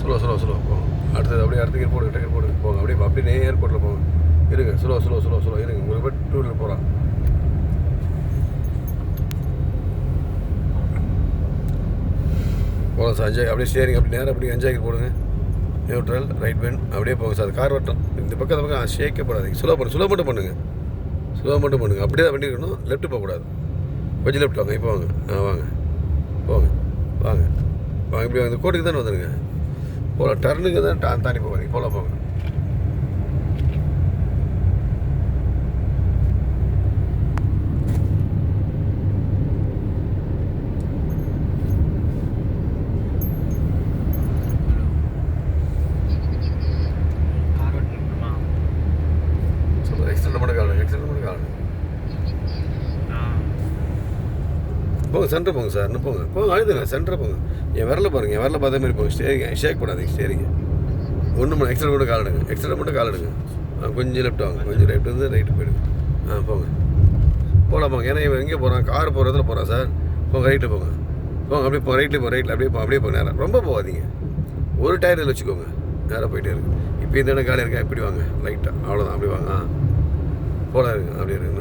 Slow போங்க. அடுத்தது அப்படியே அடுத்த கியர் போடு போங்க. அப்படியே ஏர்போர்ட்டில் போங்க. இருங்க ஸ்லோ இருங்க. உங்களுக்கு போய் 2 வீலர் போகிறான். போகலாம் சார். என்ஜாய் அப்படியே ஸ்டேரிங் அப்படி நேரம் அப்படி என்ஜாய்க்கு போடுங்க. நியூட்ரல் ரைட் பெண்ட் அப்படியே போங்க சார். கார் வட்டம் இந்த பக்கம் ஷேக்கே போடாதீங்க. ஸ்லோ மட்டும் பண்ணுங்கள். அப்படியே தான் வண்டி இருக்கணும். லெஃப்ட்டு போகக்கூடாது. கொஞ்சம் லெஃப்ட் வாங்க. இப்போ வாங்க வாங்க இப்படி இந்த கோட்டுக்கு தானே வந்துடுங்க. போகலாம். டர்னுக்கு தான் தாண்டி போகாதீங்க. போங்க. எக்ஸிடென்ட் மட்டும் காணும். போங்க சென்டர் போங்க சார். இன்னும் போங்க அழுதுங்க. சென்டர் போங்க. என் விரல பாருங்கள். என் விரல பார்த்த மாதிரி போங்க. ஸ்டேரிங்க ஷேக் பண்ணாதீங்க. ஸ்டேரிங்க ஒன்றும் எக்ஸிடென்ட் மட்டும் கால் எடுங்க. கொஞ்சம் லெஃப்ட் வாங்க. கொஞ்சம் லெஃப்ட் வந்து ரைட்டு போயிடுங்க. போகலாம். ஏன்னா இவன் எங்கே போகிறான்? கார் போகிறதுல போகிறான் சார். போங்க ரைட்டு போங்க. அப்படியே ரைட்டில் அப்படியே போங்க. நேரம் ரொம்ப போகாதீங்க. ஒரு டயரில் வச்சுக்கோங்க. நேராக போயிட்டே இருக்கு. இப்போ இந்த இடம் காலி இருக்கா? இப்படி வாங்க ரைட்டாக. அவ்வளோதான். அப்படி வாங்க. போகலாம் இருங்க. அப்படியே இருங்க.